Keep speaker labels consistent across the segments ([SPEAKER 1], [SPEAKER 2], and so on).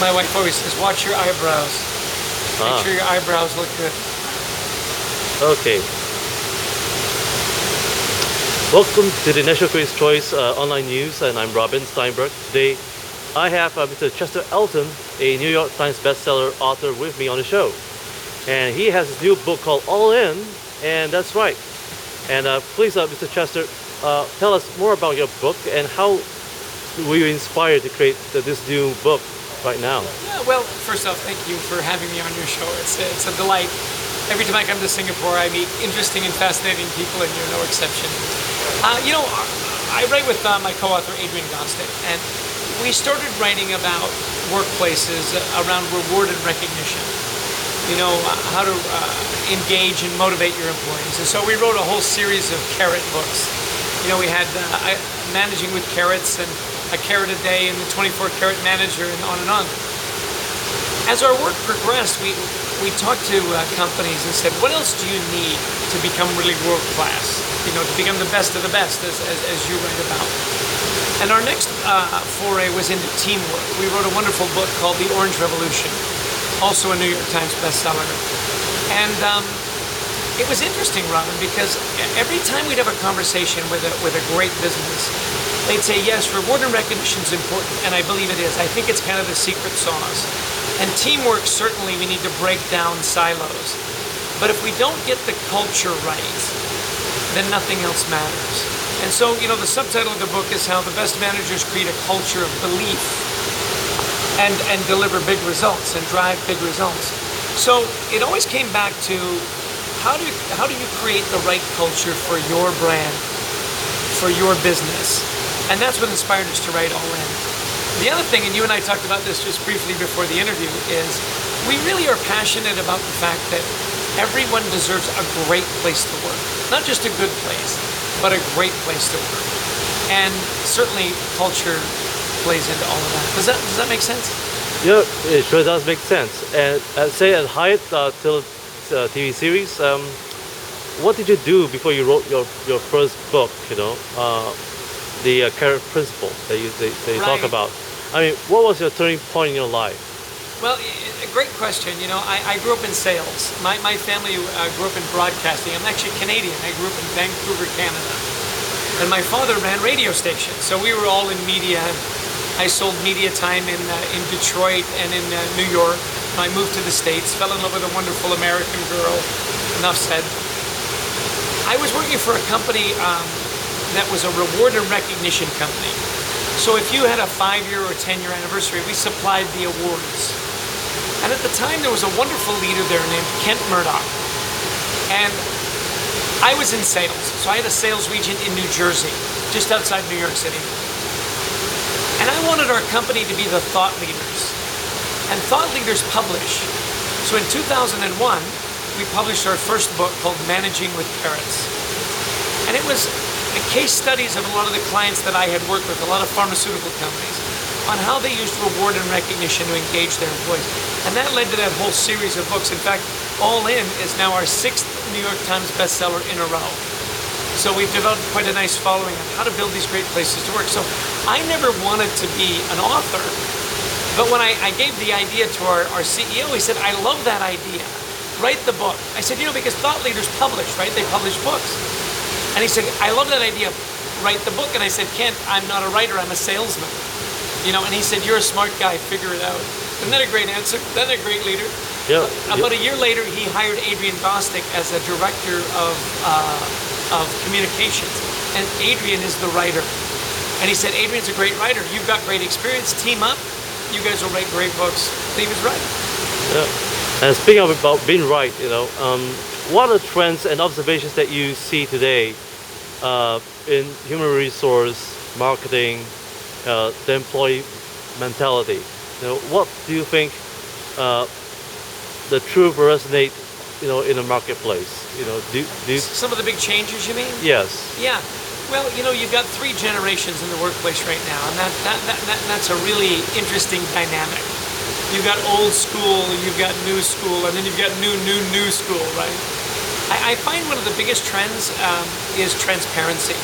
[SPEAKER 1] My wife always says, watch your eyebrows. Make sure your eyebrows look good.
[SPEAKER 2] Okay. Welcome to the National Critics' Choice Online News, and I'm Robin Stienberg. Today, I have Mr. Chester Elton, a New York Times bestseller author, with me on the show. And he has his new book called All In, and that's right. And please, Mr. Chester, tell us more about your book and how were you inspired to create this new book right now?
[SPEAKER 1] Yeah, well, first off, thank you for having me on your show. It's a delight. Every time I come to Singapore, I meet interesting and fascinating people, and you're no exception. I write with my co-author, Adrian Gostick, and we started writing about workplaces around reward and recognition. How to engage and motivate your employees. And so we wrote a whole series of carrot books. We had Managing with Carrots and A Carrot a Day and the 24-Carrot Manager and on. As our work progressed, we talked to companies and said, what else do you need to become really world-class? To become the best of the best, as you write about. And our next foray was into teamwork. We wrote a wonderful book called The Orange Revolution, also a New York Times bestseller. And it was interesting, Robin, because every time we'd have a conversation with a great business, they'd say, yes, reward and recognition is important, and I believe it is. I think it's kind of the secret sauce. And teamwork, certainly, we need to break down silos. But if we don't get the culture right, then nothing else matters. And so, the subtitle of the book is How the Best Managers Create a Culture of Belief and deliver big results and drive big results. So it always came back to how do you create the right culture for your brand, for your business? And that's what inspired us to write All In. The other thing, and you and I talked about this just briefly before the interview, is we really are passionate about the fact that everyone deserves a great place to work. Not just a good place, but a great place to work. And certainly culture plays into all of that. Does that make sense?
[SPEAKER 2] Yeah, it sure does make sense. And say at Hyatt TV series, what did you do before you wrote your first book? The Carrot Principle that you talk about. I mean, what was your turning point in your life?
[SPEAKER 1] Well, a great question. I grew up in sales. My family grew up in broadcasting. I'm actually Canadian. I grew up in Vancouver, Canada. And my father ran radio stations, so we were all in media. I sold media time in Detroit and in New York. I moved to the States, fell in love with a wonderful American girl. Enough said. I was working for a company that was a reward and recognition company. So if you had a 5-year or 10-year anniversary, we supplied the awards. And at the time, there was a wonderful leader there named Kent Murdoch. And I was in sales. So I had a sales region in New Jersey, just outside New York City. And I wanted our company to be the thought leaders. And thought leaders publish. So in 2001, we published our first book called Managing with Carrots. And it was case studies of a lot of the clients that I had worked with, a lot of pharmaceutical companies, on how they used reward and recognition to engage their employees. And that led to that whole series of books. In fact, All In is now our 6th New York Times bestseller in a row. So we've developed quite a nice following on how to build these great places to work. So I never wanted to be an author, but when I gave the idea to our CEO, he said, I love that idea. Write the book. I said, because thought leaders publish, right? They publish books. And he said, I love that idea. Write the book. And I said, Kent, I'm not a writer. I'm a salesman. And he said, you're a smart guy. Figure it out. Isn't that a great answer? Isn't that a great leader?
[SPEAKER 2] Yeah.
[SPEAKER 1] About a year later, he hired Adrian Gostick as a director of communications. And Adrian is the writer. And he said, Adrian's a great writer. You've got great experience. Team up. You guys will write great books. And he was right.
[SPEAKER 2] Yeah. And speaking about being right, what are the trends and observations that you see today in human resource marketing, the employee mentality? What do you think the truth resonate, in the marketplace?
[SPEAKER 1] Some of the big changes, you mean?
[SPEAKER 2] Yes.
[SPEAKER 1] Yeah. Well, you've got 3 generations in the workplace right now, and that's a really interesting dynamic. You've got old school, you've got new school, and then you've got new school, right? I find one of the biggest trends is transparency.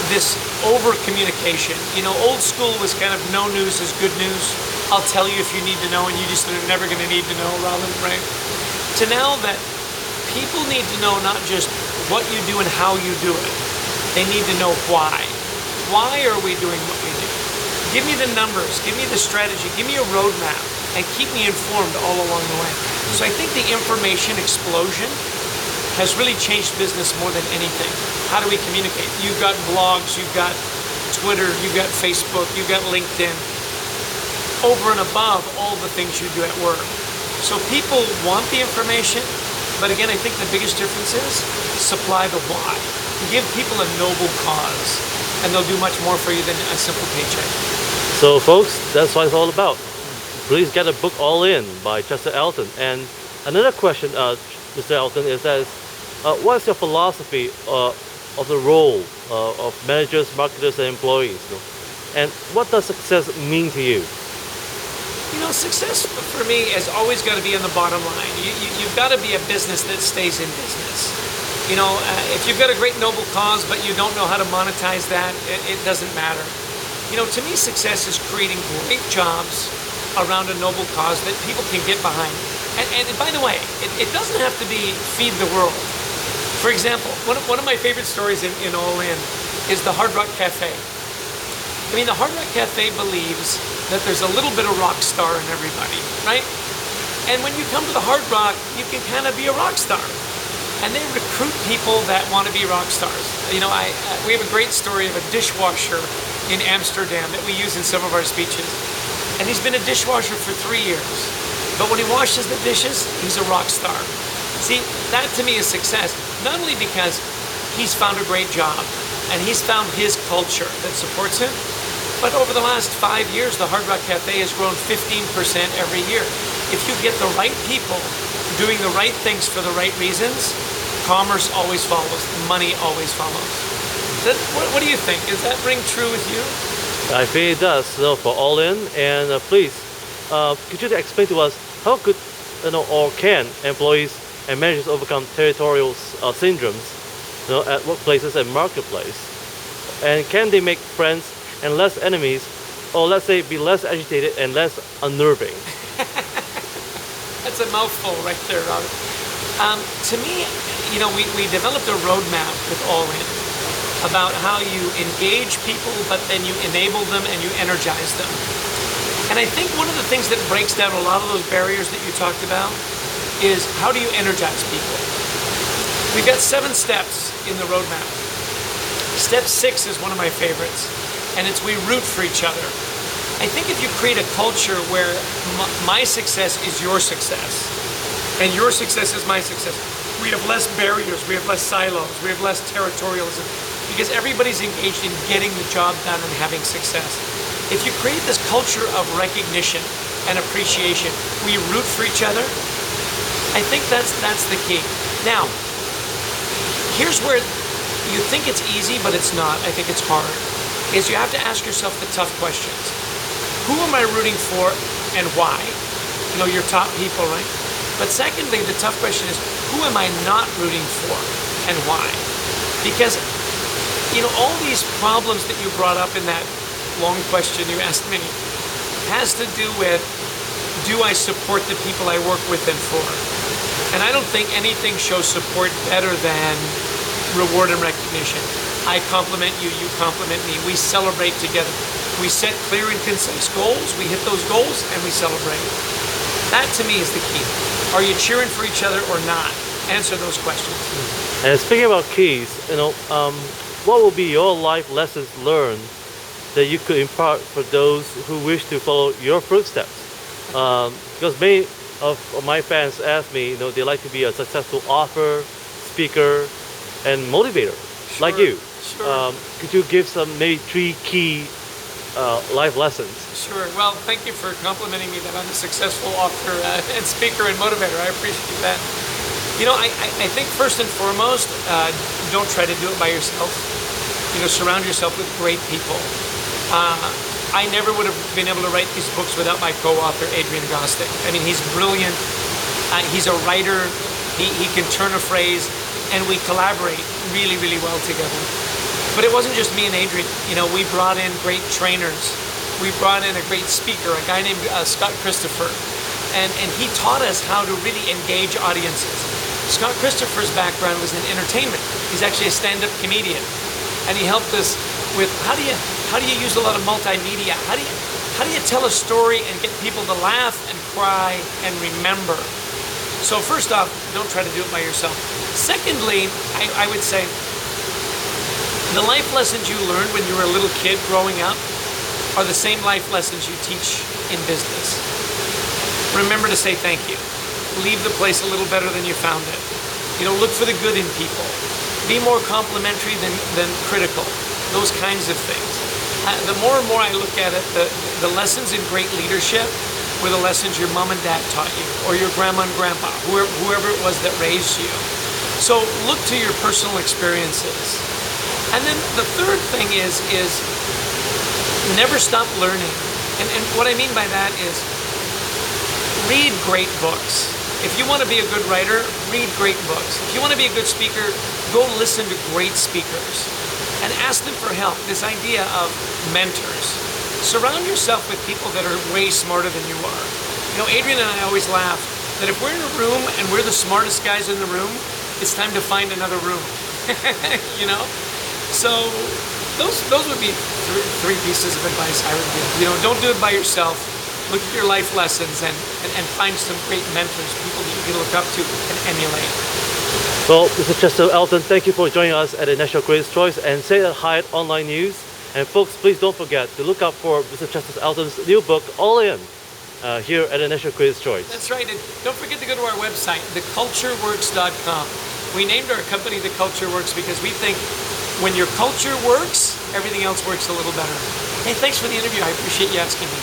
[SPEAKER 1] This over communication. Old school was kind of no news is good news. I'll tell you if you need to know, and you just are never going to need to know, Robin, right? To now that people need to know not just what you do and how you do it. They need to know why. Why are we doing what we do? Give me the numbers, give me the strategy, give me a roadmap, and keep me informed all along the way. So I think the information explosion has really changed business more than anything. How do we communicate? You've got blogs, you've got Twitter, you've got Facebook, you've got LinkedIn, over and above all the things you do at work. So people want the information, but again, I think the biggest difference is supply the why. Give people a noble cause, and they'll do much more for you than a simple paycheck.
[SPEAKER 2] So folks, that's what it's all about. Please get a book All In by Chester Elton. And another question, Mr. Elton, is that what's your philosophy of the role of managers, marketers, and employees? And what does success mean to you?
[SPEAKER 1] Success for me has always got to be on the bottom line. You've got to be a business that stays in business. If you've got a great noble cause, but you don't know how to monetize that, it doesn't matter. To me, success is creating great jobs around a noble cause that people can get behind. And by the way, it doesn't have to be feed the world. For example, one of my favorite stories in All In is the Hard Rock Cafe. The Hard Rock Cafe believes that there's a little bit of rock star in everybody, right? And when you come to the Hard Rock, you can kind of be a rock star. And they recruit people that want to be rock stars. We have a great story of a dishwasher in Amsterdam that we use in some of our speeches. And he's been a dishwasher for 3 years. But when he washes the dishes, he's a rock star. See, that to me is success. Not only because he's found a great job and he's found his culture that supports him, but over the last 5 years, the Hard Rock Cafe has grown 15% every year. If you get the right people doing the right things for the right reasons, commerce always follows, money always follows. What do you think? Does that ring true with you?
[SPEAKER 2] I feel it does. For All In, and please, could you explain to us how could or can employees and managers overcome territorial syndromes at workplaces and marketplace? And can they make friends and less enemies, or let's say be less agitated and less unnerving?
[SPEAKER 1] That's a mouthful right there, Robert. To me, we developed a roadmap with All In about how you engage people, but then you enable them and you energize them. And I think one of the things that breaks down a lot of those barriers that you talked about is how do you energize people? We've got 7 steps in the roadmap. Step 6 is one of my favorites, and it's we root for each other. I think if you create a culture where my success is your success, and your success is my success, we have less barriers, we have less silos, we have less territorialism, because everybody's engaged in getting the job done and having success. If you create this culture of recognition and appreciation, we root for each other, I think that's the key. Now, here's where you think it's easy, but it's not. I think it's hard. Is you have to ask yourself the tough questions. Who am I rooting for and why? Your top people, right? But secondly, the tough question is, who am I not rooting for and why? Because, all these problems that you brought up in that long question you asked me has to do with, do I support the people I work with and for? And I don't think anything shows support better than reward and recognition. I compliment you, you compliment me. We celebrate together. We set clear and concise goals. We hit those goals and we celebrate. That to me is the key. Are you cheering for each other or not? Answer those questions.
[SPEAKER 2] And speaking about keys, what will be your life lessons learned that you could impart for those who wish to follow your footsteps? Because many of my fans ask me, they like to be a successful author, speaker, and motivator, like you.
[SPEAKER 1] Sure.
[SPEAKER 2] Could you give some maybe 3 key life lessons?
[SPEAKER 1] Sure. Well, thank you for complimenting me that I'm a successful author and speaker and motivator. I appreciate that. I think first and foremost, don't try to do it by yourself. Surround yourself with great people. I never would have been able to write these books without my co-author, Adrian Gostick. He's brilliant. He's a writer. He can turn a phrase, and we collaborate really, really well together. But it wasn't just me and Adrian. You know, we brought in great trainers. We brought in a great speaker, a guy named Scott Christopher. And he taught us how to really engage audiences. Scott Christopher's background was in entertainment. He's actually a stand-up comedian. And he helped us with how do you use a lot of multimedia? How do you tell a story and get people to laugh and cry and remember? So first off, don't try to do it by yourself. Secondly, I would say the life lessons you learned when you were a little kid growing up are the same life lessons you teach in business. Remember to say thank you. Leave the place a little better than you found it. You know, look for the good in people. Be more complimentary than critical. Those kinds of things. The more and more I look at it, the lessons in great leadership were the lessons your mom and dad taught you, or your grandma and grandpa, whoever it was that raised you. So look to your personal experiences. And then the third thing is never stop learning. And what I mean by that is read great books. If you want to be a good writer, read great books. If you want to be a good speaker, go listen to great speakers and ask them for help. This idea of mentors. Surround yourself with people that are way smarter than you are. You know, Adrian and I always laugh that if we're in a room and we're the smartest guys in the room, it's time to find another room. You know? So those would be three pieces of advice I would give. You know, don't do it by yourself. Look at your life lessons and find some great mentors, people that you can look up to and emulate.
[SPEAKER 2] Well, Mr. Chester Elton, thank you for joining us at the National Critics' Choice and say that Hyatt Online News. And folks, please don't forget to look out for Mr. Chester Elton's new book, All In, here at the National Critics' Choice.
[SPEAKER 1] That's right, and don't forget to go to our website, thecultureworks.com. We named our company The Culture Works because we think when your culture works, everything else works a little better. Hey, thanks for the interview. I appreciate you asking me.